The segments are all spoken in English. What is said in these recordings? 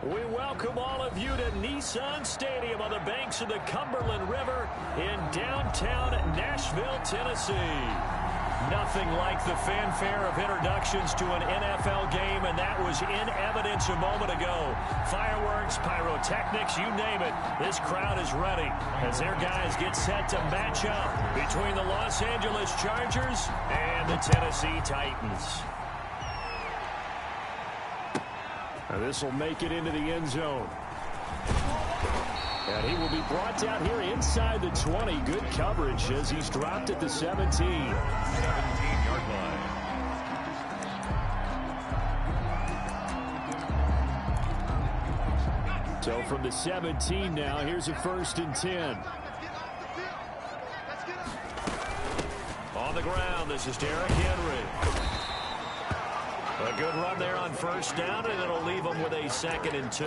We welcome all of you to Nissan Stadium on the banks of the Cumberland River in downtown Nashville, Tennessee. Nothing like the fanfare of introductions to an NFL game, and that was in evidence a moment ago. Fireworks, pyrotechnics, you name it. This crowd is ready as their guys get set to match up between the Los Angeles Chargers and the Tennessee Titans. This will make it into the end zone. And he will be brought down here inside the 20. Good coverage as he's dropped at the 17. 17-yard line. So from the 17 now, here's a 1st and 10. On the ground, this is Derrick Henry. A good run there on 1st down, and it'll leave them with a 2nd and 2.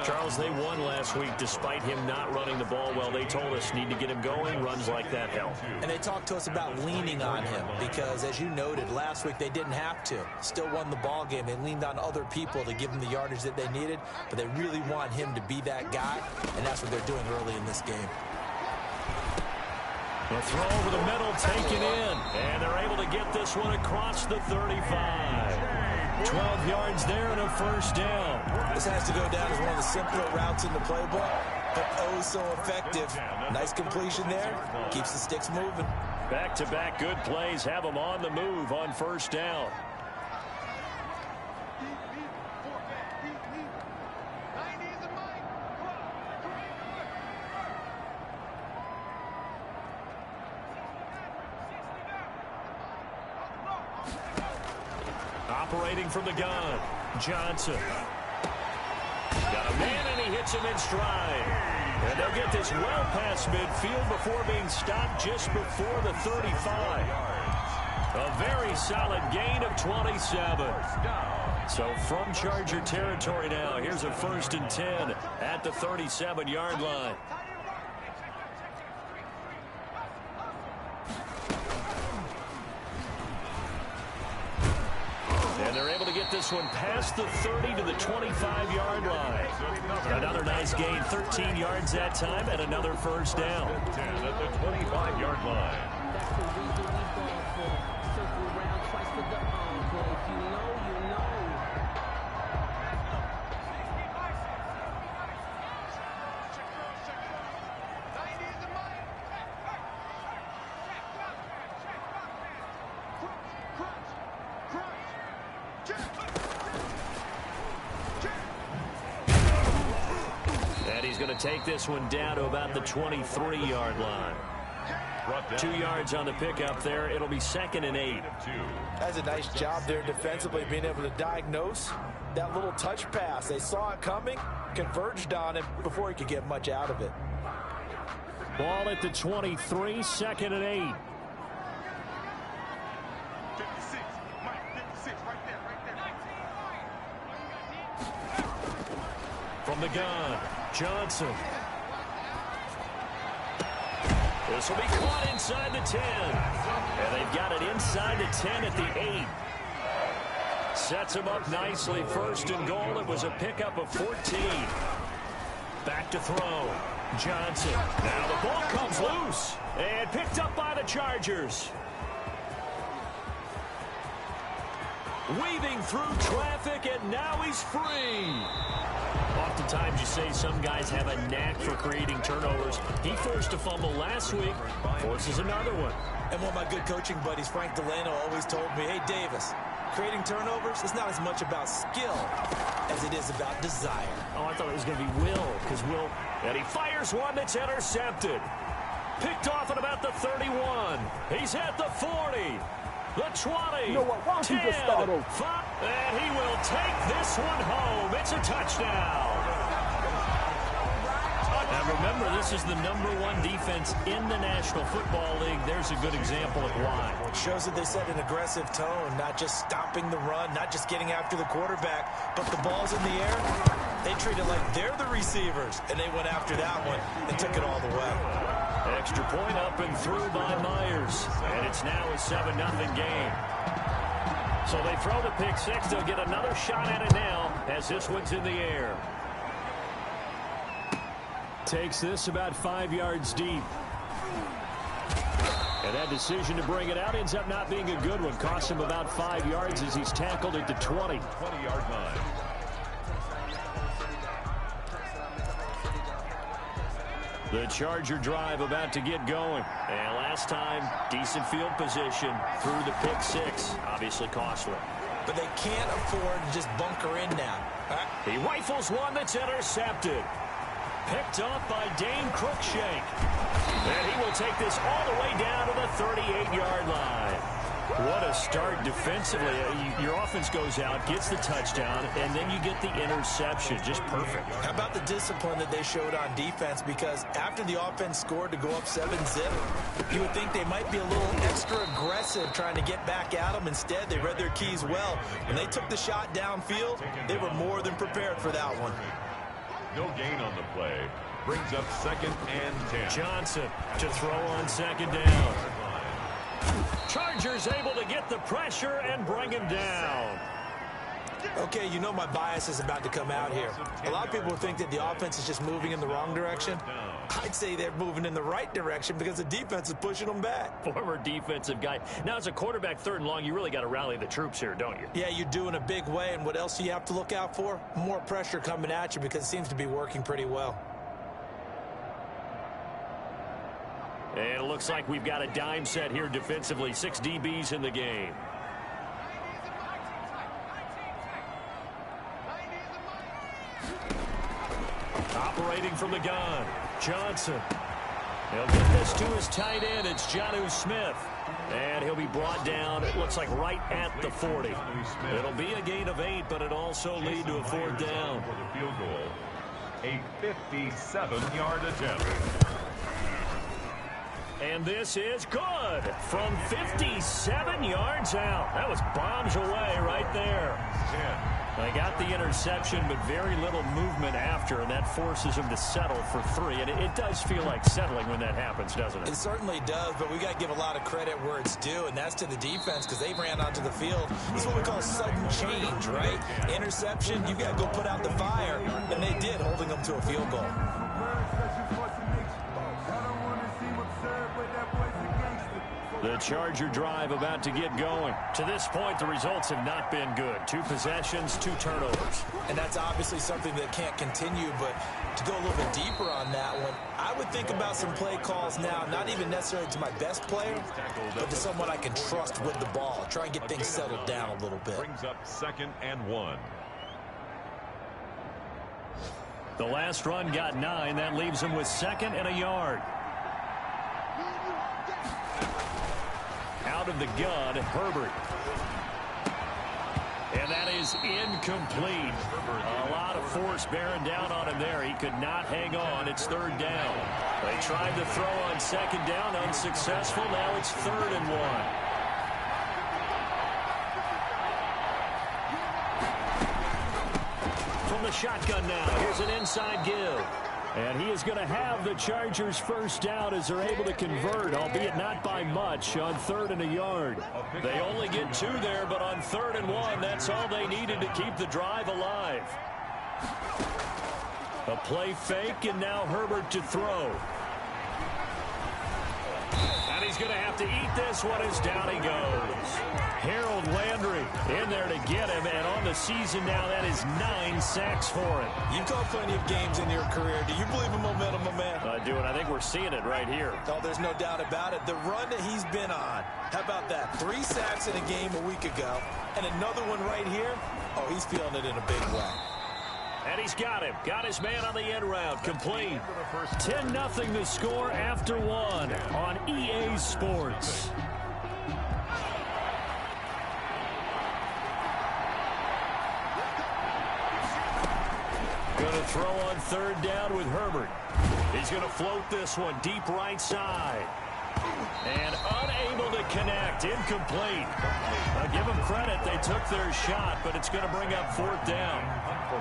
Charles, they won last week despite him not running the ball well. They told us need to get him going. Runs like that help. And they talked to us about leaning on him because, as you noted, last week they didn't have to. Still won the ball game. They leaned on other people to give them the yardage that they needed, but they really want him to be that guy, and that's what they're doing early in this game. The throw over the middle taken in, and they're able to get this one across the 35. 12 yards there and a 1st down. This has to go down as one of the simpler routes in the playbook, but oh so effective. Nice completion there. Keeps the sticks moving. Back-to-back good plays have them on the move on 1st down. Operating from the gun, Johnson. Got a man, and he hits him in stride. And they'll get this well past midfield before being stopped just before the 35. A very solid gain of 27. So from Charger territory now, here's a 1st and 10 at the 37-yard line. And they're able to get this one past the 30 to the 25-yard line. Another nice gain, 13 yards that time, and another 1st down. 10 at the 25-yard line. Going to take this one down to about the 23-yard line. 2 yards on the pickup there. It'll be 2nd and 8. That's a nice job there defensively, being able to diagnose that little touch pass. They saw it coming, converged on it before he could get much out of it. Ball at the 23, 2nd and 8. From the gun, Johnson. This will be caught inside the 10. And they've got it inside the 10 at the 8. Sets him up nicely. 1st and goal. It was a pickup of 14. Back to throw. Johnson. Now the ball comes loose. And picked up by the Chargers. Weaving through traffic, and now he's free. Oftentimes you say some guys have a knack for creating turnovers. He forced a fumble last week, forces another one. And one of my good coaching buddies, Frank Delano, always told me, hey, Davis, creating turnovers is not as much about skill as it is about desire. Oh, I thought it was going to be Will, because Will, and he fires one that's intercepted. Picked off at about the 31. He's at the 40. The 20, you know what? Why don't 10, you just start over? 5, and he will take this one home. It's a touchdown. And remember, this is the #1 defense in the National Football League. There's a good example of why. It shows that they set an aggressive tone, not just stopping the run, not just getting after the quarterback, but the ball's in the air. They treat it like they're the receivers, and they went after that one and took it all the way. Extra point up and through by Myers. And it's now a 7-0 game. So they throw the pick six. They'll get another shot at it now as this one's in the air. Takes this about 5 yards deep. And that decision to bring it out ends up not being a good one. Costs him about 5 yards as he's tackled at the 20. 20-yard line. The Charger drive about to get going. And last time, decent field position through the pick six. Obviously costly. But they can't afford to just bunker in now. He rifles one that's intercepted. Picked up by Dane Cruikshank. And he will take this all the way down to the 38-yard line. What a start defensively. Your offense goes out, gets the touchdown, and then you get the interception. Just perfect. How about the discipline that they showed on defense? Because after the offense scored to go up 7-zip, you would think they might be a little extra aggressive trying to get back at them. Instead, they read their keys well. When they took the shot downfield, they were more than prepared for that one. No gain on the play. Brings up 2nd and 10. Johnson to throw on 2nd down. Chargers able to get the pressure and bring him down. Okay, you know my bias is about to come out here. A lot of people think that the offense is just moving in the wrong direction. I'd say they're moving in the right direction because the defense is pushing them back. Former defensive guy. Now, as a quarterback 3rd and long, you really got to rally the troops here, don't you? Yeah, you do in a big way. And what else do you have to look out for? More pressure coming at you because it seems to be working pretty well. And it looks like we've got a dime set here defensively. 6 DBs in the game. Operating from the gun, Johnson. He'll get this to his tight end. It's Jonnu Smith. And he'll be brought down, it looks like, right at the 40. It'll be a gain of 8, but it also lead to a 4th down. For the field goal, a 57-yard attempt. And this is good from 57 yards out. That was bombs away right there. 10. They got the interception, but very little movement after, and that forces them to settle for 3. And it does feel like settling when that happens, doesn't it? It certainly does, but we got to give a lot of credit where it's due, and that's to the defense because they ran onto the field. This is what we call sudden change, right? Interception, you got to go put out the fire, and they did, holding them to a field goal. The Charger drive about to get going. To this point, the results have not been good. 2 possessions, 2 turnovers. And that's obviously something that can't continue, but to go a little bit deeper on that one, I would think about some play calls now, not even necessarily to my best player, but to someone I can trust with the ball. Try and get things settled down a little bit. Brings up 2nd and 1. The last run got 9. That leaves him with 2nd and a yard. Out of the gun, Herbert. And that is incomplete. A lot of force bearing down on him there. He could not hang on. It's 3rd down. They tried to throw on 2nd down, unsuccessful. Now it's 3rd and 1. From the shotgun now, here's an inside give. And he is going to have the Chargers' 1st down as they're able to convert, albeit not by much, on 3rd and a yard. They only get 2 there, but on 3rd and 1, that's all they needed to keep the drive alive. A play fake, and now Herbert to throw. And he's going to have to eat this one as down he goes. Harold Landry in there to get him, and on the season now, that is 9 sacks for him. You've called plenty of games in your career. Do you believe in momentum, my man? I do, and I think we're seeing it right here. Oh, there's no doubt about it. The run that he's been on, how about that? 3 sacks in a game a week ago, and another one right here. Oh, he's feeling it in a big way. And he's got him. Got his man on the end route. Complete. 10-0 the score after 1 on EA Sports. Going to throw on 3rd down with Herbert. He's going to float this one deep right side. And unable to connect. Incomplete. Give them credit. They took their shot, but it's going to bring up 4th down.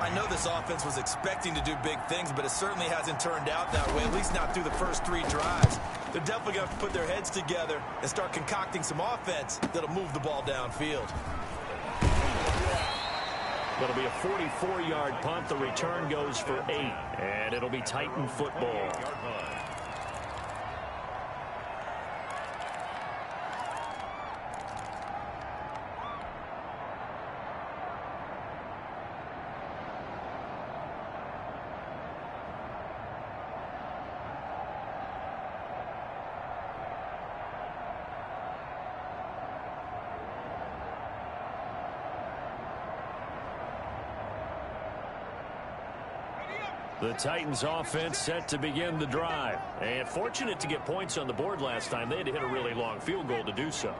I know this offense was expecting to do big things, but it certainly hasn't turned out that way, at least not through the first 3 drives. They're definitely going to have to put their heads together and start concocting some offense that'll move the ball downfield. It'll be a 44-yard punt. The return goes for 8, and it'll be Titan football. The Titans offense set to begin the drive. And fortunate to get points on the board last time. They had to hit a really long field goal to do so.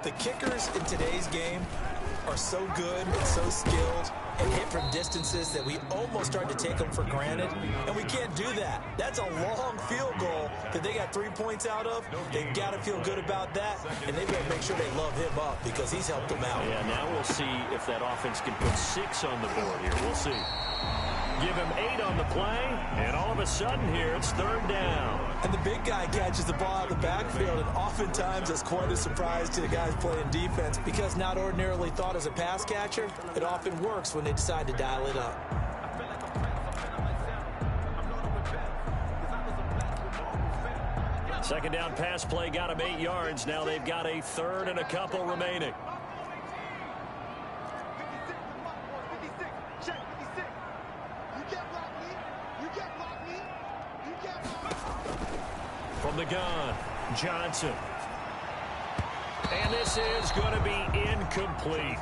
The kickers in today's game are so good and so skilled and hit from distances that we almost start to take them for granted. And we can't do that. That's a long field goal that they got 3 points out of. They've got to feel good about that. And they better make sure they love him up because he's helped them out. Yeah, now we'll see if that offense can put 6 on the board here. We'll see. Give him 8 on the play, and all of a sudden here, it's 3rd down. And the big guy catches the ball out of the backfield, and oftentimes that's quite a surprise to the guys playing defense because not ordinarily thought as a pass catcher, it often works when they decide to dial it up. Second down pass play got him 8 yards. Now they've got a 3rd and a couple remaining. From the gun, Johnson. And this is going to be incomplete.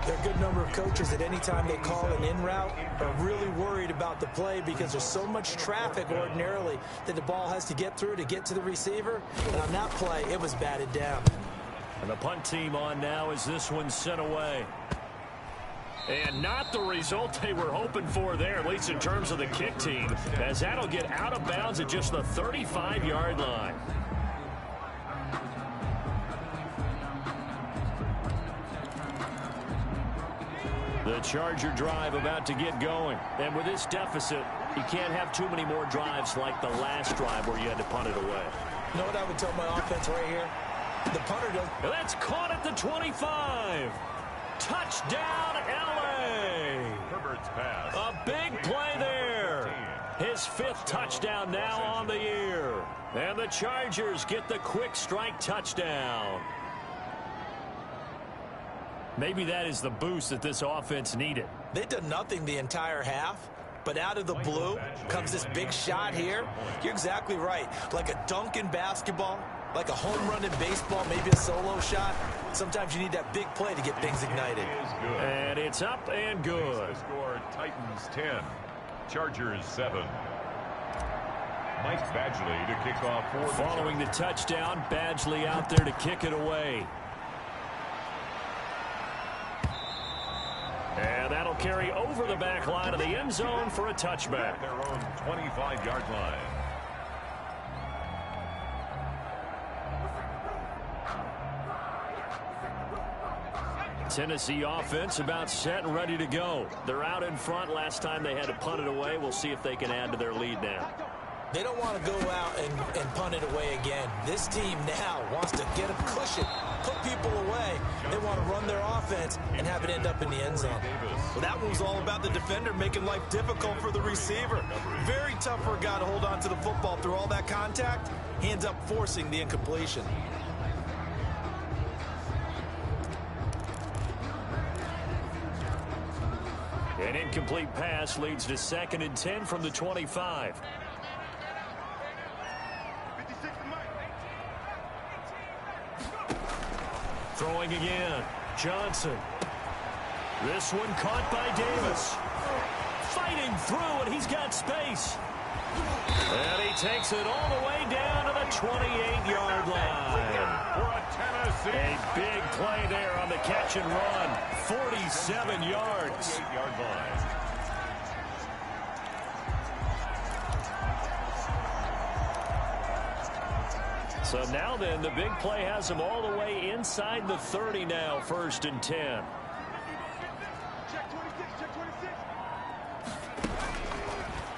There are a good number of coaches that any time they call an in route are really worried about the play because there's so much traffic ordinarily that the ball has to get through to get to the receiver. And on that play, it was batted down. And the punt team on now as this one's sent away. And not the result they were hoping for there, at least in terms of the kick team, as that'll get out of bounds at just the 35-yard line. The Charger drive about to get going. And with this deficit, you can't have too many more drives like the last drive where you had to punt it away. You know what I would tell my offense right here? The punter does. That's caught at the 25. Touchdown, L.A. Herbert's pass. A big play there. His 5th touchdown now on the year. And the Chargers get the quick strike touchdown. Maybe that is the boost that this offense needed. They did nothing the entire half, but out of the blue comes this big shot here. You're exactly right. Like a dunk in basketball, like a home run in baseball, maybe a solo shot. Sometimes you need that big play to get things ignited. And it's up and good. The score, Titans 10, Chargers 7. Mike Badgley to kick off for Following the touchdown, Badgley out there to kick it away. And that'll carry over the back line of the end zone for a touchback. Their own 25-yard line. Tennessee offense about set and ready to go. They're out in front. Last time they had to punt it away. We'll see if they can add to their lead now. They don't want to go out and punt it away again. This team now wants to get a cushion, put people away. They want to run their offense and have it end up in the end zone. Well, that one was all about the defender making life difficult for the receiver. Very tough for a guy to hold on to the football through all that contact. He ends up forcing the incompletion. An incomplete pass leads to 2nd and 10 from the 25. Throwing again, Johnson. This one caught by Davis. Fighting through, and he's got space. And he takes it all the way down to the 28-yard line. A big play there on the catch and run. 47 yards. 8-yard line. So now then, the big play has him all the way inside the 30 now, 1st and 10.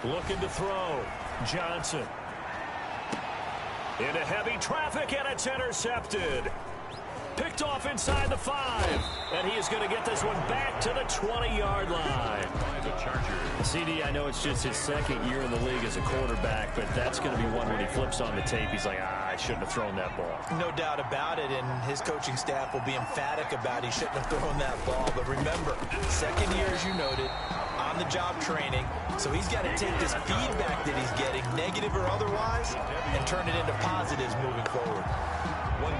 Looking to throw. Johnson. Into heavy traffic, and it's intercepted. Picked off inside the 5. And he is going to get this one back to the 20-yard line. By the Chargers. CD, I know it's just his second year in the league as a quarterback, but that's going to be one when he flips on the tape. He's like, I shouldn't have thrown that ball. No doubt about it, and his coaching staff will be emphatic about he shouldn't have thrown that ball. But remember, second year, as you noted, on-the-job training, so he's got to take this feedback that he's getting, negative or otherwise, and turn it into positives moving forward.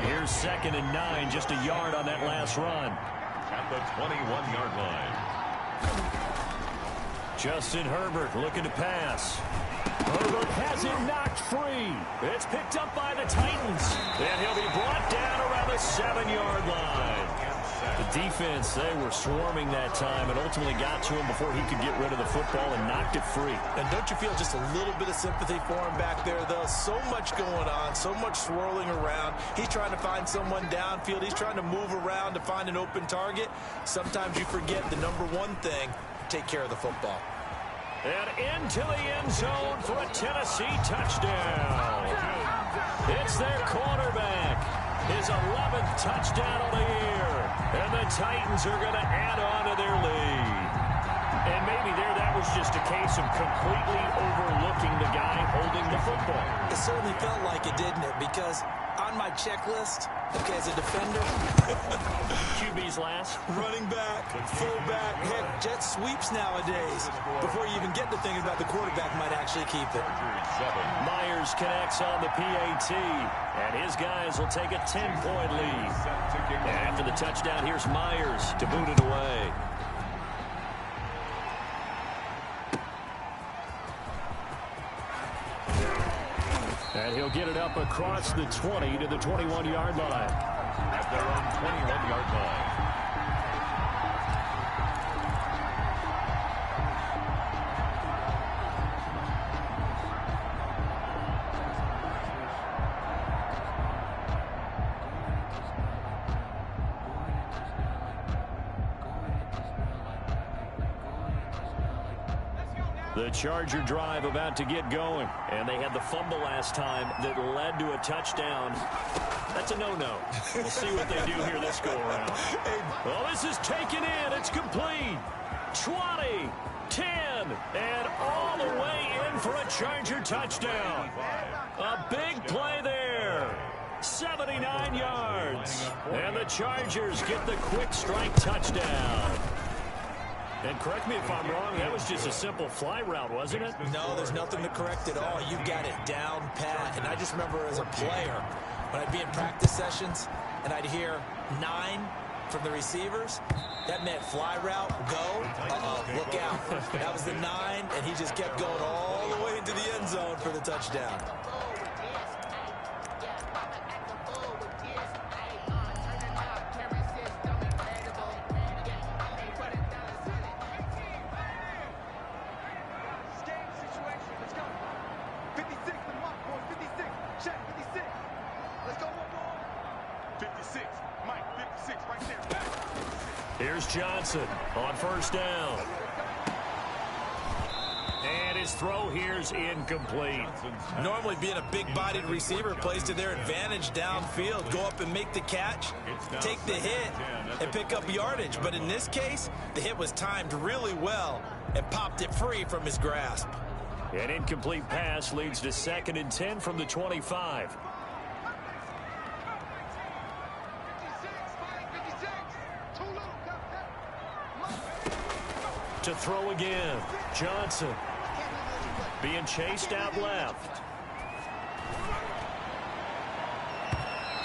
Here's 2nd and 9, just a yard on that last run. At the 21-yard line. Justin Herbert looking to pass. Herbert has it knocked free. It's picked up by the Titans. And he'll be brought down around the 7-yard line. The defense, they were swarming that time and ultimately got to him before he could get rid of the football and knocked it free. And don't you feel just a little bit of sympathy for him back there, though? So much going on, so much swirling around. He's trying to find someone downfield. He's trying to move around to find an open target. Sometimes you forget the number one thing, take care of the football. And into the end zone for a Tennessee touchdown. It's their quarterback. His 11th touchdown of the year. And the Titans are going to add on to their lead. And maybe that was just a case of completely overlooking the guy holding the football. It certainly felt like it, didn't it? Because on my checklist, okay, as a defender, QB's last. running back, fullback, heck, jet sweeps nowadays. Before you even get to thinking about the quarterback might actually keep it. Myers connects on the PAT, and his guys will take a 10-point lead. And after the touchdown, here's Myers to boot it away. And he'll get it up across the 20 to the 21-yard line. At their own 21-yard line. The Charger drive about to get going. And they had the fumble last time that led to a touchdown. That's a no-no. We'll see what they do here this go-around. Well, this is taken in. It's complete. 20, 10, and all the way in for a Charger touchdown. A big play there. 79 yards. And the Chargers get the quick strike touchdown. And correct me if I'm wrong, that was just a simple fly route, wasn't it? No, there's nothing to correct at all. You've got it down pat. And I just remember as a player, when I'd be in practice sessions and I'd hear 9 from the receivers, that meant fly route, go, look out. That was the 9, and he just kept going all the way into the end zone for the touchdown. Here's Johnson on first down. And his throw here's incomplete. Normally being a big-bodied receiver plays to their advantage downfield. Go up and make the catch, take the hit, and pick up yardage. But in this case, the hit was timed really well and popped it free from his grasp. An incomplete pass leads to 2nd and 10 from the 25. To throw again. Johnson being chased out left.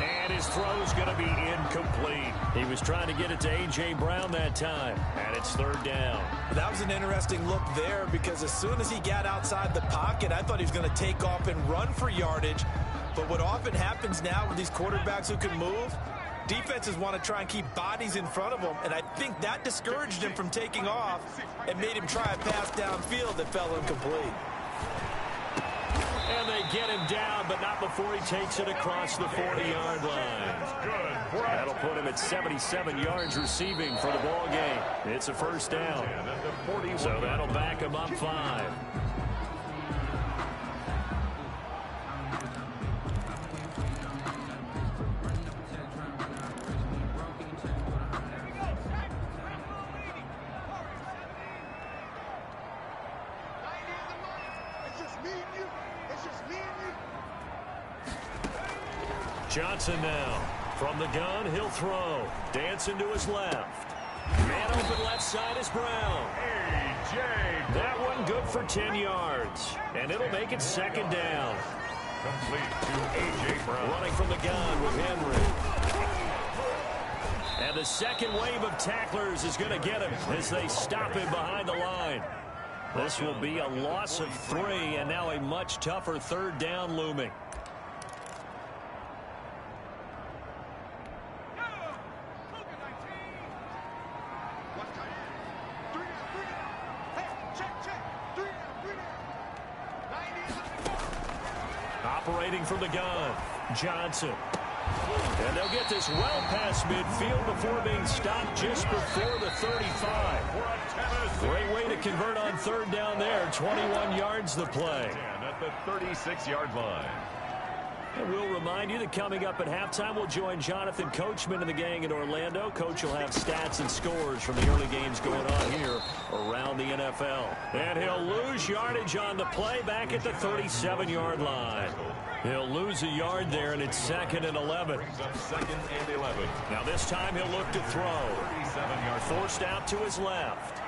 And his throw's going to be incomplete. He was trying to get it to A.J. Brown that time. And it's 3rd down. That was an interesting look there because as soon as he got outside the pocket, I thought he was going to take off and run for yardage. But what often happens now with these quarterbacks who can move, defenses want to try and keep bodies in front of them, and I think that discouraged him from taking off and made him try a pass downfield that fell incomplete. And they get him down, but not before he takes it across the 40-yard line. That'll put him at 77 yards receiving for the ball game. It's a 1st down. So that'll back him up 5. Johnson now. From the gun, he'll throw. Dancing to his left. Man open left side is Brown. A.J. That one good for 10 yards. And it'll make it second down. Complete to A.J. Brown. Running from the gun with Henry. And the second wave of tacklers is going to get him as they stop him behind the line. This will be a loss of 3, and now a much tougher third down looming. Operating from the gun, Johnson. And they'll get this well past midfield before being stopped just before the 35. Great way to convert on third down there. 21 yards the play. At the 36-yard line. And we'll remind you that coming up at halftime, we'll join Jonathan Coachman and the gang in Orlando. Coach will have stats and scores from the early games going on here around the NFL. And he'll lose yardage on the play back at the 37-yard line. He'll lose a yard there, and it's 2nd and 11. Brings up 2nd and 11. Now this time he'll look to throw. 37-yard Forced out to his left.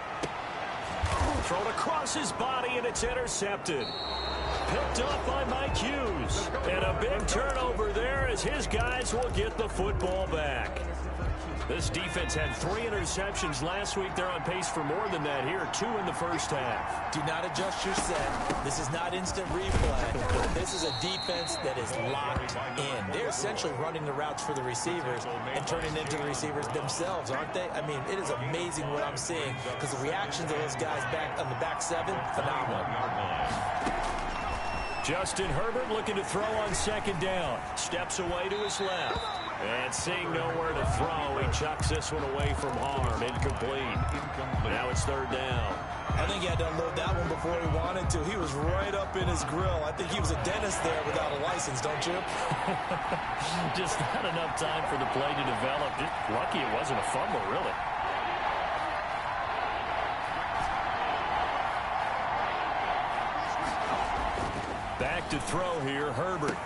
Thrown across his body, and it's intercepted. Picked up by Mike Hughes. And a big turnover there as his guys will get the football back. This defense had 3 interceptions last week. They're on pace for more than that here. 2 in the first half. Do not adjust your set. This is not instant replay. This is a defense that is locked in. They're essentially running the routes for the receivers and turning into the receivers themselves, aren't they? I mean, it is amazing what I'm seeing because the reactions of those guys back on the back 7, phenomenal. Justin Herbert looking to throw on second down. Steps away to his left. And seeing nowhere to throw, he chucks this one away from harm. Incomplete. Now it's third down. I think he had to unload that one before he wanted to. He was right up in his grill. I think he was a dentist there without a license, don't you? Just not enough time for the play to develop. Just lucky it wasn't a fumble, really. Back to throw here, Herbert.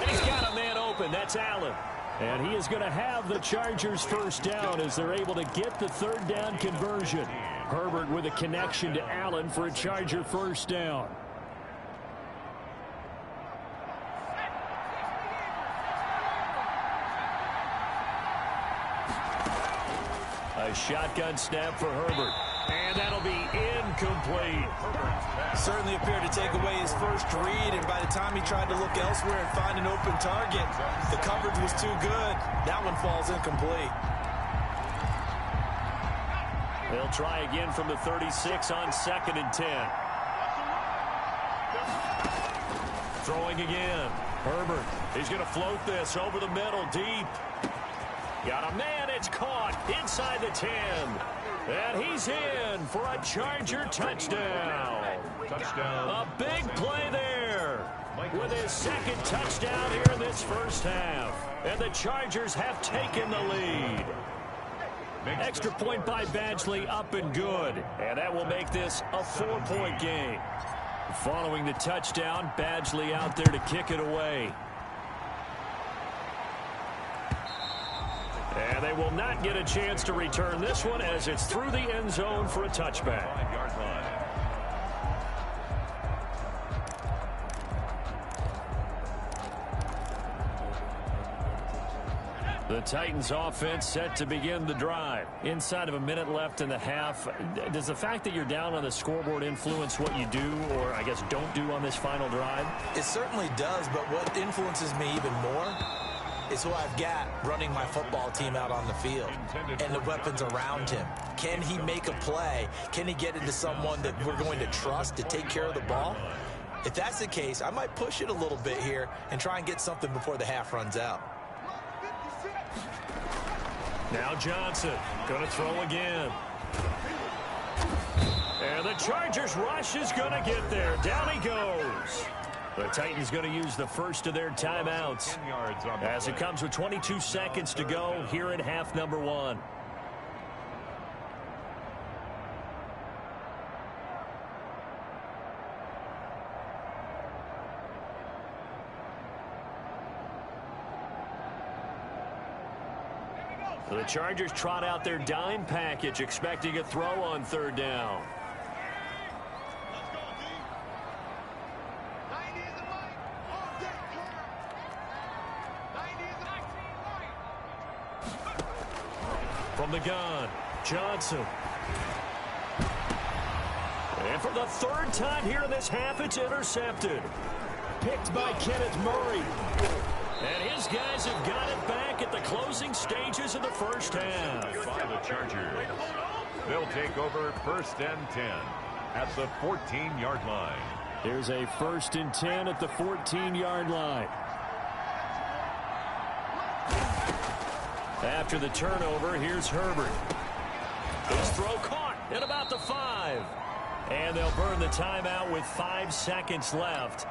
And he's got a man open. That's Allen. And he is going to have the Chargers first down as they're able to get the third down conversion. Herbert with a connection to Allen for a Charger first down. A shotgun snap for Herbert. And that'll be incomplete. Certainly appeared to take away his first read, and by the time he tried to look elsewhere and find an open target, the coverage was too good. That one falls incomplete. They'll try again from the 36 on 2nd and 10. Throwing again. Herbert, he's going to float this over the middle deep. Got a man, it's caught inside the 10. And he's in for a Charger touchdown. Touchdown. A big play there with his second touchdown here in this first half. And the Chargers have taken the lead. Extra point by Badgley, up and good. And that will make this a 4-point game. Following the touchdown, Badgley out there to kick it away. And they will not get a chance to return this one as it's through the end zone for a touchback. 5-yard line. The Titans offense set to begin the drive. Inside of a minute left in the half. Does the fact that you're down on the scoreboard influence what you do, or I guess don't do on this final drive? It certainly does, but what influences me even more is who I've got running my football team out on the field and the weapons around him. Can he make a play? Can he get into someone that we're going to trust to take care of the ball? If that's the case, I might push it a little bit here and try and get something before the half runs out. Now Johnson going to throw again. And the Chargers rush is going to get there. Down he goes. The Titans going to use the first of their timeouts 10 yards on the as it comes with 22 seconds to go here in half number 1. So the Chargers trot out their dime package, expecting a throw on third down. From the gun, Johnson. And for the third time here in this half, it's intercepted. Picked by Kenneth Murray. And his guys have got it back at the closing stages of the first half. By the Chargers. They'll take over 1st and 10 at the 14-yard line. Here's a 1st and 10 at the 14-yard line. After the turnover, here's Herbert. His throw caught at about the 5. And they'll burn the timeout with 5 seconds left.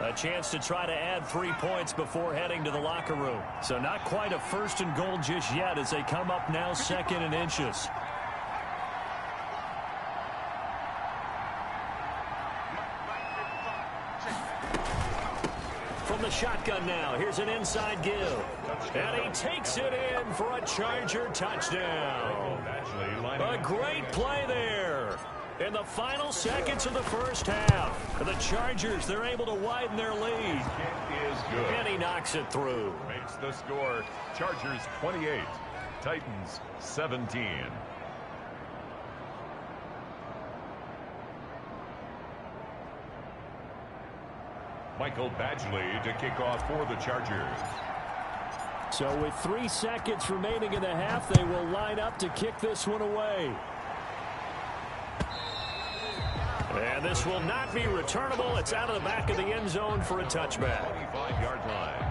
A chance to try to add 3 points before heading to the locker room. So not quite a 1st and goal just yet as they come up now 2nd and inches. From the shotgun now, here's an inside give. And he takes it in for a Charger touchdown. A great play there. In the final seconds of the first half, the Chargers, they're able to widen their lead. Kick is good. And he knocks it through. Makes the score Chargers 28, Titans 17. Michael Badgley to kick off for the Chargers. So with 3 seconds remaining in the half, they will line up to kick this one away. And this will not be returnable. It's out of the back of the end zone for a touchback. 25-yard line.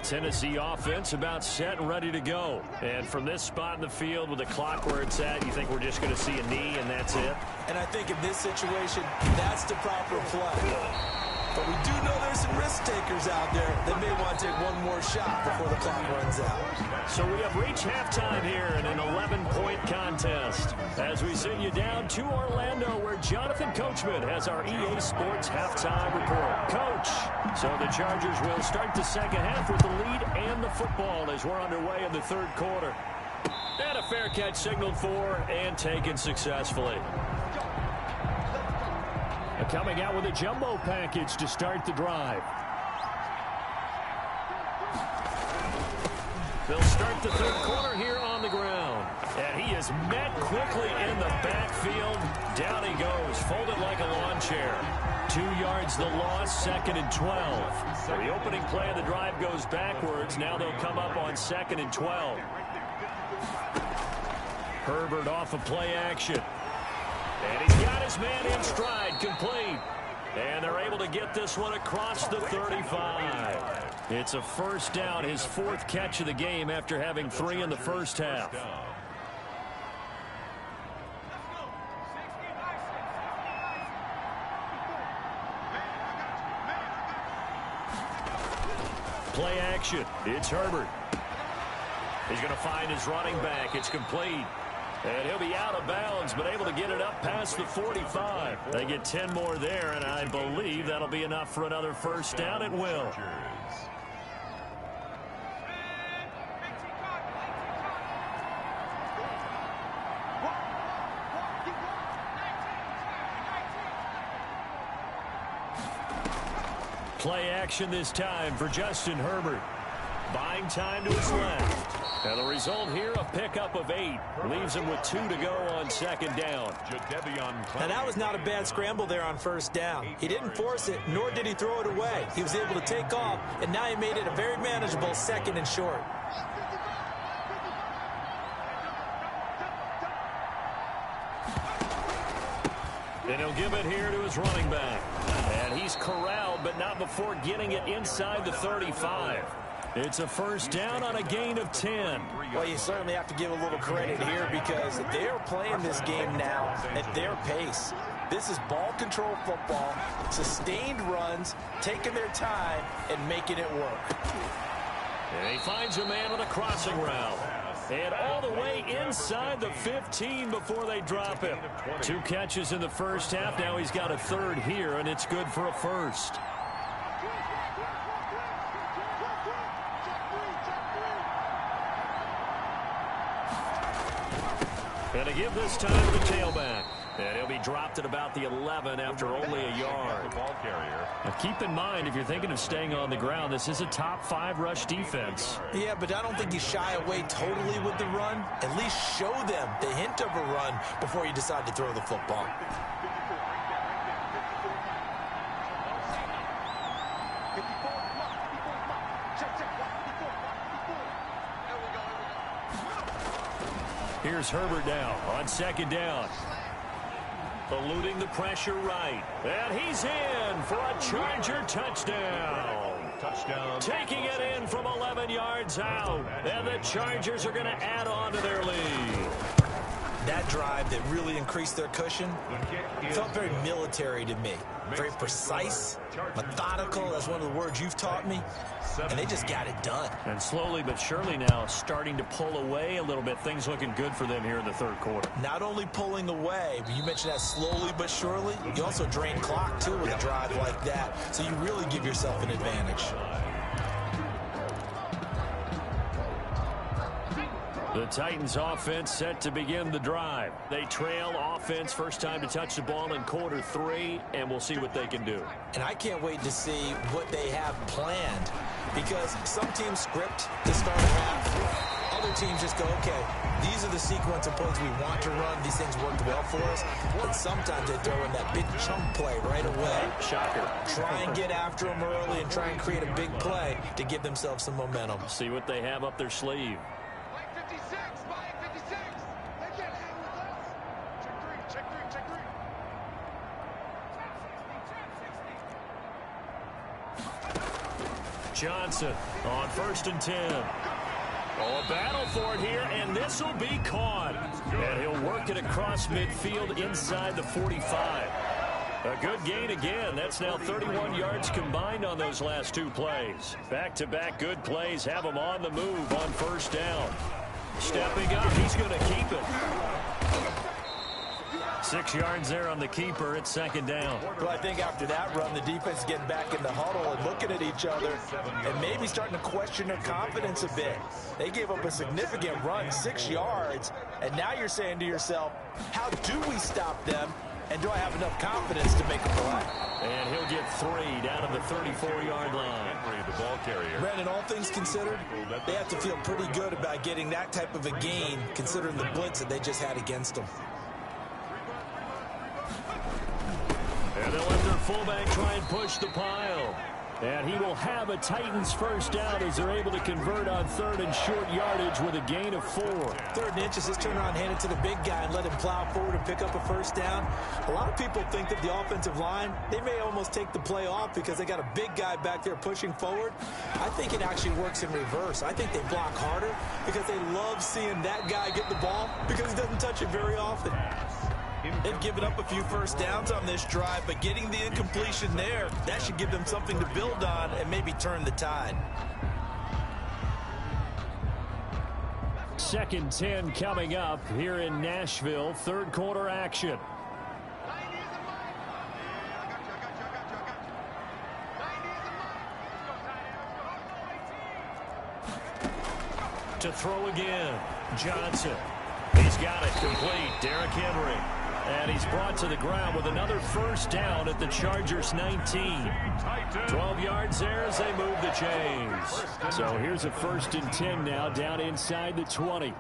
Tennessee offense about set and ready to go. And from this spot in the field with the clock where it's at, you think we're just going to see a knee and that's it? And I think in this situation, that's the proper play. But we do know there's some risk takers out there that may want to take one more shot before the clock runs out. So we have reached halftime here in an 11-point contest. As we send you down to Orlando, where Jonathan Coachman has our EA Sports halftime report. Coach, so the Chargers will start the second half with the lead and the football as we're underway in the third quarter. And a fair catch signaled for and taken successfully. Coming out with a jumbo package to start the drive. They'll start the third quarter here on the ground. And he is met quickly in the backfield. Down he goes, folded like a lawn chair. 2 yards the loss, 2nd and 12. So the opening play of the drive goes backwards. Now they'll come up on 2nd and 12. Herbert off of play action. And he's got his man in stride, complete. And they're able to get this one across the 35. It's a first down, his 4th catch of the game after having 3 in the first half. Play action. It's Herbert. He's going to find his running back. It's complete. And he'll be out of bounds, but able to get it up past the 45. They get 10 more there, and I believe that'll be enough for another first down. It will. Play action this time for Justin Herbert. Buying time to his left. And the result here, a pickup of 8. Leaves him with 2 to go on 2nd down. And that was not a bad scramble there on first down. He didn't force it, nor did he throw it away. He was able to take off, and now he made it a very manageable 2nd and short. And he'll give it here to his running back. And he's corralled, but not before getting it inside the 35. It's a first down on a gain of 10. Well, you certainly have to give a little credit here because they are playing this game now at their pace. This is ball control football, sustained runs, taking their time, and making it work. And he finds a man on a crossing route. And all the way inside the 15 before they drop him. 2 catches in the first half. Now he's got a third here, and it's good for a first. And to give this time to the tailback. And he'll be dropped at about the 11 after only a yard. Now keep in mind, if you're thinking of staying on the ground, this is a top 5 rush defense. Yeah, but I don't think you shy away totally with the run. At least show them the hint of a run before you decide to throw the football. Here's Herbert now on second down. Eluding the pressure right. And he's in for a Charger touchdown. Taking it in from 11 yards out. And the Chargers are going to add on to their lead. That drive that really increased their cushion felt very military to me. Very precise, methodical. That's one of the words you've taught me. And they just got it done. And slowly but surely now starting to pull away a little bit. Things looking good for them here in the third quarter. Not only pulling away, but you mentioned that slowly but surely. You also drain clock, too, with a drive like that. So you really give yourself an advantage. The Titans offense set to begin the drive. They trail offense, first time to touch the ball in quarter 3, and we'll see what they can do. And I can't wait to see what they have planned, because some teams script to start a half. Other teams just go, okay, these are the sequence of plays we want to run. These things worked well for us. But sometimes they throw in that big chunk play right away. Shocker. Try and get after them early and try and create a big play to give themselves some momentum. See what they have up their sleeve. Johnson on 1st and 10. Oh, a battle for it here, and this will be caught. And he'll work it across midfield inside the 45. A good gain again. That's now 31 yards combined on those last 2 plays. Back-to-back good plays have him on the move on 1st down. Stepping up, he's going to keep it. 6 yards there on the keeper at 2nd down. Well, I think after that run, the defense is getting back in the huddle and looking at each other and maybe starting to question their confidence a bit. They gave up a significant run, 6 yards, and now you're saying to yourself, how do we stop them, and do I have enough confidence to make a play? And he'll get 3 down to the 34-yard line. The ball carrier. Brandon, all things considered, they have to feel pretty good about getting that type of a gain, considering the blitz that they just had against them. And they'll let their fullback try and push the pile. And he will have a Titans first down as they're able to convert on 3rd and short yardage with a gain of 4. 3rd and inches, just turn around, hand it to the big guy and let him plow forward and pick up a first down. A lot of people think that the offensive line, they may almost take the play off because they got a big guy back there pushing forward. I think it actually works in reverse. I think they block harder because they love seeing that guy get the ball because he doesn't touch it very often. They've given up a few first downs on this drive, but getting the incompletion there, that should give them something to build on and maybe turn the tide. 2nd 10 coming up here in Nashville. 3rd quarter action. To throw again. Johnson. He's got it complete. Derrick Henry. And he's brought to the ground with another first down at the Chargers 19. 12 yards there as they move the chains. So here's a 1st and 10 now down inside the 20.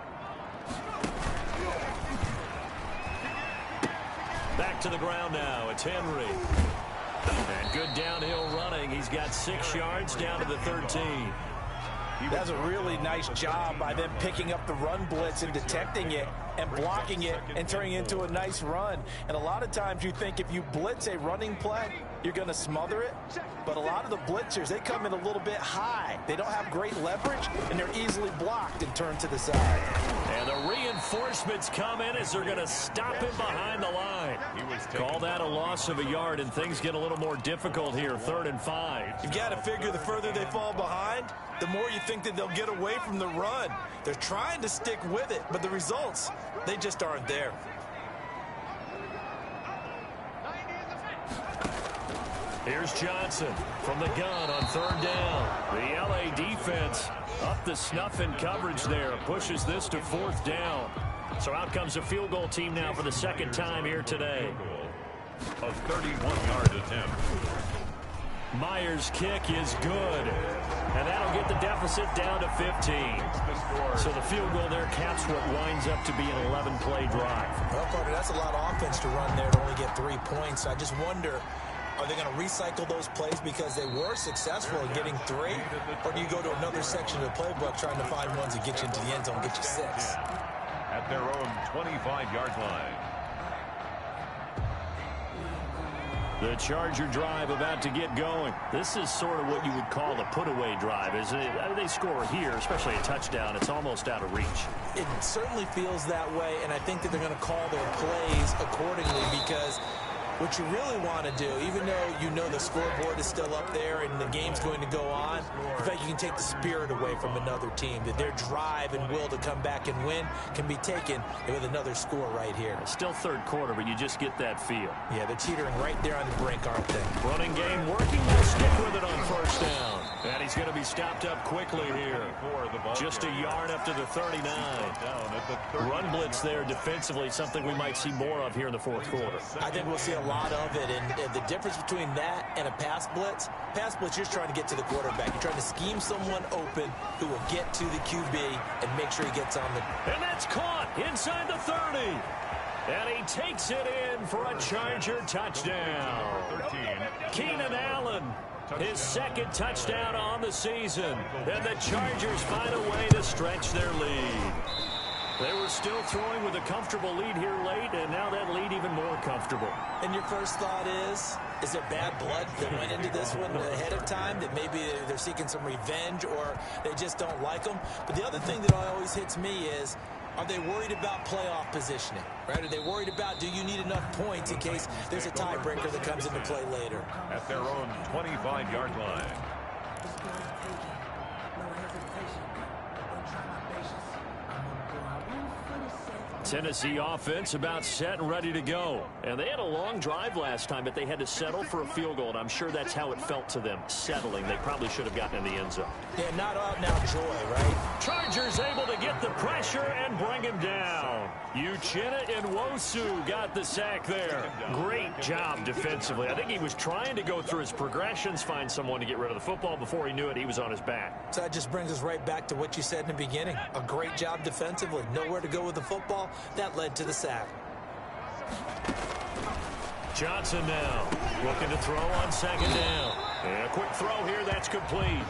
Back to the ground now. It's Henry. And good downhill running. He's got 6 yards down to the 13. That's a really nice job by them picking up the run blitz and detecting it. and blocking it and turning it into a nice run. And a lot of times you think if you blitz a running play, you're going to smother it. But a lot of the blitzers, they come in a little bit high. They don't have great leverage, and they're easily blocked and turned to the side. And the reinforcements come in as they're going to stop him behind the line. Call that a loss of a yard, and things get a little more difficult here, 3rd and 5. You've got to figure the further they fall behind, the more you think that they'll get away from the run. They're trying to stick with it, but the results, they just aren't there. Here's Johnson from the gun on 3rd down. The L.A. defense up the snuff in coverage there. Pushes this to 4th down. So out comes a field goal team now for the 2nd time here today. A 31-yard attempt. Myers' kick is good. And that'll get the deficit down to 15. So the field goal there caps what winds up to be an 11-play drive. Well, Carter, that's a lot of offense to run there to only get 3 points. I just wonder, are they going to recycle those plays because they were successful in getting 3? Or do you go to another section of the playbook trying to find ones that get you into the end zone and get you 6? At their own 25-yard line. The Charger drive about to get going. This is sort of what you would call a put-away drive, isn't it? I mean, they score here, especially a touchdown. It's almost out of reach. It certainly feels that way, and I think that they're going to call their plays accordingly because what you really want to do, even though you know the scoreboard is still up there and the game's going to go on, in fact, you can take the spirit away from another team, that their drive and will to come back and win can be taken with another score right here. Still 3rd quarter, but you just get that feel. Yeah, they're teetering right there on the brink, aren't they? Running game working. They'll stick with it on 1st down. And he's going to be stopped up quickly here. Just a yard up to the 39. Run blitz there defensively, something we might see more of here in the 4th quarter. I think we'll see a lot of it, and the difference between that and a pass blitz, you're just trying to get to the quarterback. You're trying to scheme someone open who will get to the QB and make sure he gets on the... And that's caught inside the 30. And he takes it in for a Charger touchdown. 13. Keenan Allen, his 2nd touchdown on the season. And the Chargers find a way to stretch their lead. They were still throwing with a comfortable lead here late, and now that lead even more comfortable. And your first thought is there bad blood that went into this one ahead of time, that maybe they're seeking some revenge or they just don't like them? But the other thing that always hits me is, are they worried about playoff positioning? Right? Are they worried about, do you need enough points in case there's a tiebreaker that comes into play later? At their own 25-yard line. Tennessee offense about set and ready to go. And they had a long drive last time, but they had to settle for a field goal, and I'm sure that's how it felt to them, settling. They probably should have gotten in the end zone. Yeah, not out-and-out joy, right? Chargers able to get the pressure and bring him down. Uchenna Nwosu got the sack there. Great job defensively. I think he was trying to go through his progressions, find someone to get rid of the football. Before he knew it, he was on his back. So that just brings us right back to what you said in the beginning. A great job defensively. Nowhere to go with the football. That led to the sack. Johnson now looking to throw on 2nd down. And a quick throw here, that's complete.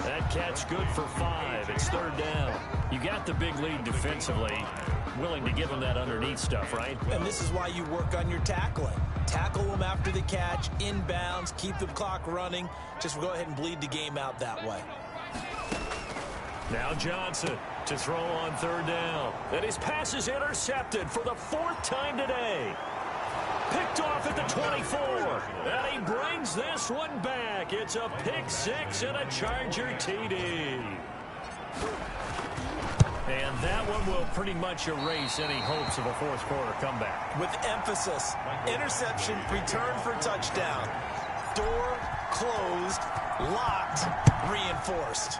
That catch good for 5. It's 3rd down. You got the big lead defensively. Willing to give them that underneath stuff, right? And this is why you work on your tackling. Tackle them after the catch, inbounds, keep the clock running. Just go ahead and bleed the game out that way. Now Johnson to throw on 3rd down. And his pass is intercepted for the 4th time today. Picked off at the 24. And he brings this one back. It's a pick 6 and a Charger TD. And that one will pretty much erase any hopes of a 4th quarter comeback. With emphasis, interception, return for touchdown. Door closed, locked, reinforced.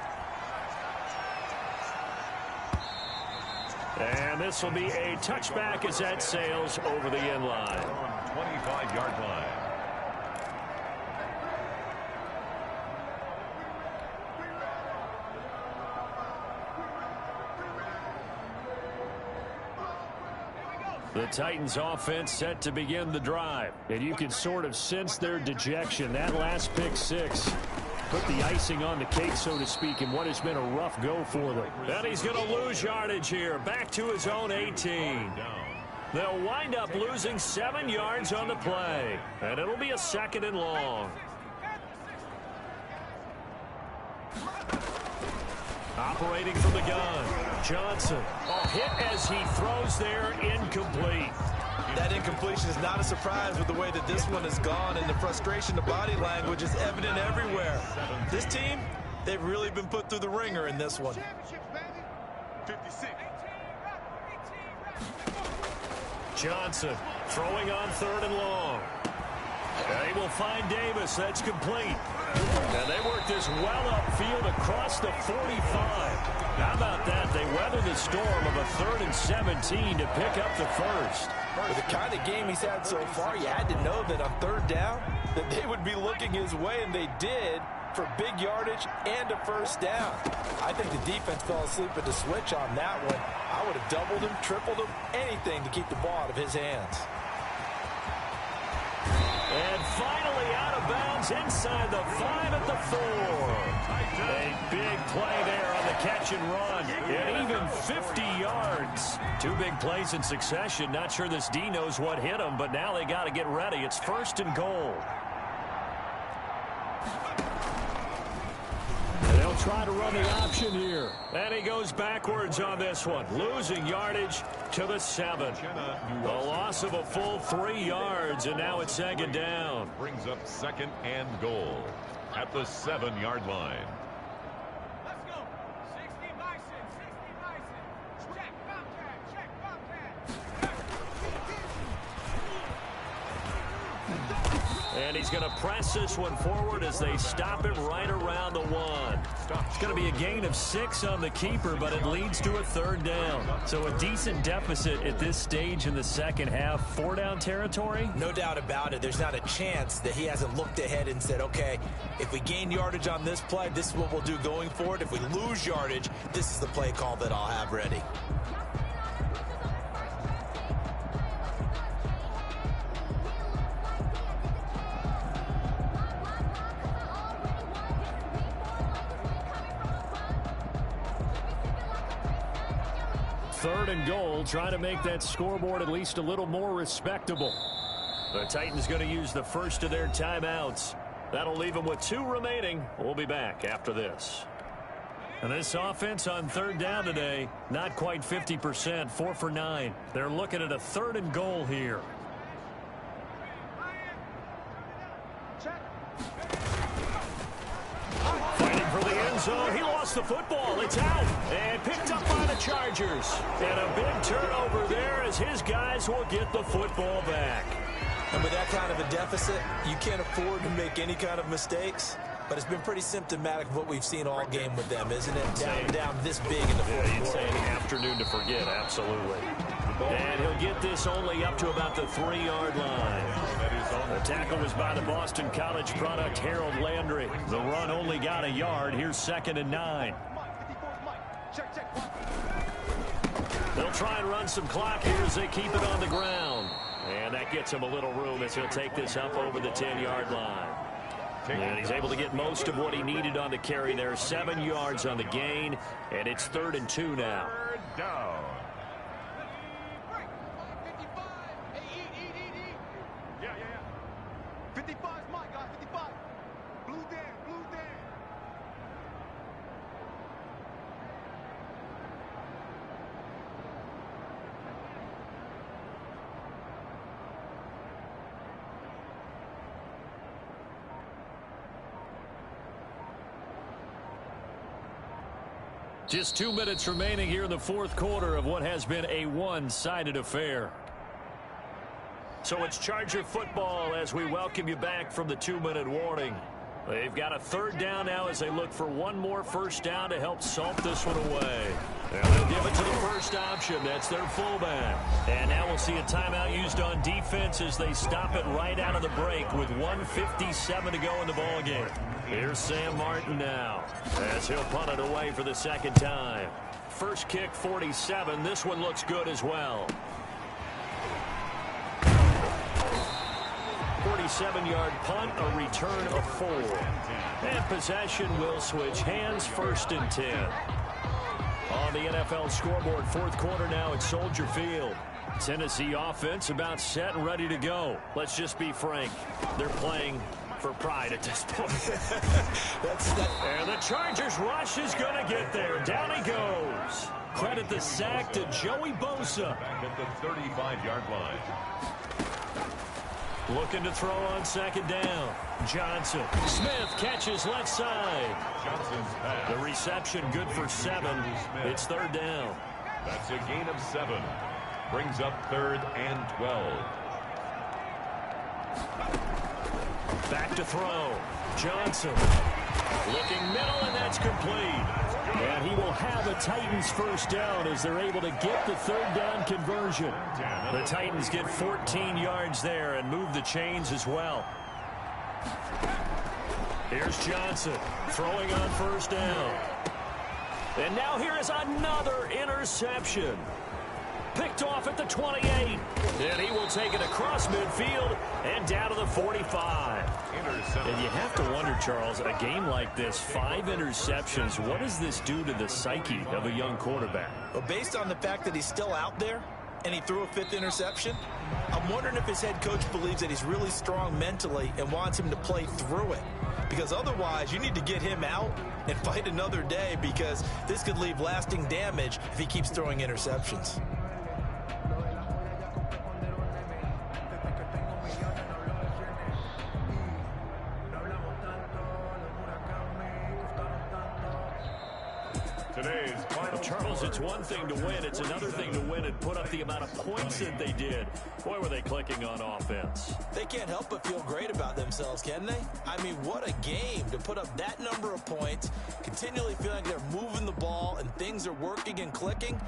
And this will be a touchback as that sails over the end line. 25-yard line. The Titans offense set to begin the drive. And you can sort of sense their dejection. That last pick 6 put the icing on the cake, so to speak, in what has been a rough go for them. And he's going to lose yardage here, back to his own 18. They'll wind up losing 7 yards on the play, and it'll be a 2nd and long. Operating from the gun, Johnson. Hit as he throws there, incomplete. That incompletion is not a surprise with the way that this one has gone, and the frustration, the body language is evident everywhere. This team, they've really been put through the ringer in this one. 56. Johnson throwing on 3rd and long. They will find Davis. That's complete. And they work this well upfield across the 45. How about that? They weather the storm of a 3rd and 17 to pick up the first. With the kind of game he's had so far, you had to know that on 3rd down that they would be looking his way, and they did, for big yardage and a first down. I think the defense fell asleep at the switch on that one. I would have doubled him, tripled him, anything to keep the ball out of his hands. And finally out of bounds inside the 5 at the 4. A big play there on the catch and run. And even 50 yards. 2 big plays in succession. Not sure this D knows what hit him, but now they got to get ready. It's 1st and goal. They'll try to run the option here. And he goes backwards on this one, losing yardage to the 7. A loss of a full 3 yards, and now it's 2nd down. Brings up 2nd and goal at the 7-yard line. Let's go. 60 Bison. 60 Bison. Check Bobcat. Check Bobcat. And he's going to press this one forward as they stop it right around the 1. It's going to be a gain of 6 on the keeper, but it leads to a 3rd down. So a decent deficit at this stage in the second half. 4-down territory? No doubt about it. There's not a chance that he hasn't looked ahead and said, okay, if we gain yardage on this play, this is what we'll do going forward. If we lose yardage, this is the play call that I'll have ready. Third and goal, trying to make that scoreboard at least a little more respectable. The Titans going to use the first of their timeouts. That'll leave them with 2 remaining. We'll be back after this. And this offense on 3rd down today, not quite 50%, 4 for 9. They're looking at a 3rd and goal here. Fighting for the end zone. He lost the football. It's out. And picked up by the Chargers. And a big turnover there as his guys will get the football back. And with that kind of a deficit, you can't afford to make any kind of mistakes. But it's been pretty symptomatic of what we've seen all game with them, isn't it? Down this big in the fourth quarter. You'd say an afternoon to forget, absolutely. And he'll get this only up to about the 3-yard line. The tackle was by the Boston College product, Harold Landry. The run only got a yard. Here's 2nd and 9. They'll try and run some clock here as they keep it on the ground. And that gets him a little room as he'll take this up over the 10-yard line. And he's able to get most of what he needed on the carry there. 7 yards on the gain, and it's 3rd and 2 now. 3rd down. Yeah. 55 is my guy. 55. Blue Dan. Just 2 minutes remaining here in the fourth quarter of what has been a one-sided affair. So it's Charger football as we welcome you back from the 2-minute warning. They've got a 3rd down now as they look for one more first down to help salt this one away. And they'll give it to the first option. That's their fullback. And now we'll see a timeout used on defense as they stop it right out of the break with 1:57 to go in the ballgame. Here's Sam Martin now as he'll punt it away for the 2nd time. First kick, 47. This one looks good as well. 47-yard punt, a return of 4. And possession will switch hands, 1st and 10. On the NFL scoreboard, 4th quarter now at Soldier Field. Tennessee offense about set and ready to go. Let's just be frank. They're playing for pride at this point. And the Chargers rush is going to get there. Down he goes. Credit the sack to Joey Bosa. Back at the 35-yard line. Looking to throw on 2nd down. Johnson. Smith catches left side. Johnson's pass. The reception good for 7. It's 3rd down. That's a gain of 7. Brings up 3rd and 12. Back to throw. Johnson. Looking middle, and that's complete. And he will have a Titans 1st down as they're able to get the 3rd down conversion. The Titans get 14 yards there and move the chains as well. Here's Johnson throwing on 1st down. And now here is another interception. Picked off at the 28. And he will take it across midfield and down to the 45. And you have to wonder, Charles, a game like this, 5 interceptions, what does this do to the psyche of a young quarterback? Well, based on the fact that he's still out there and he threw a 5th interception, I'm wondering if his head coach believes that he's really strong mentally and wants him to play through it. Because otherwise, you need to get him out and fight another day, because this could leave lasting damage if he keeps throwing interceptions. Today's final. Charles, it's one thing to win. It's another thing to win and put up the amount of points that they did. Boy, were they clicking on offense. They can't help but feel great about themselves, can they? I mean, what a game to put up that number of points, continually feeling like they're moving the ball and things are working and clicking.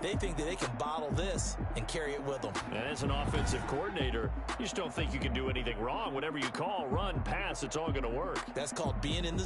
They think that they can bottle this and carry it with them. And as an offensive coordinator, you just don't think you can do anything wrong. Whatever you call, run, pass, it's all going to work. That's called being in the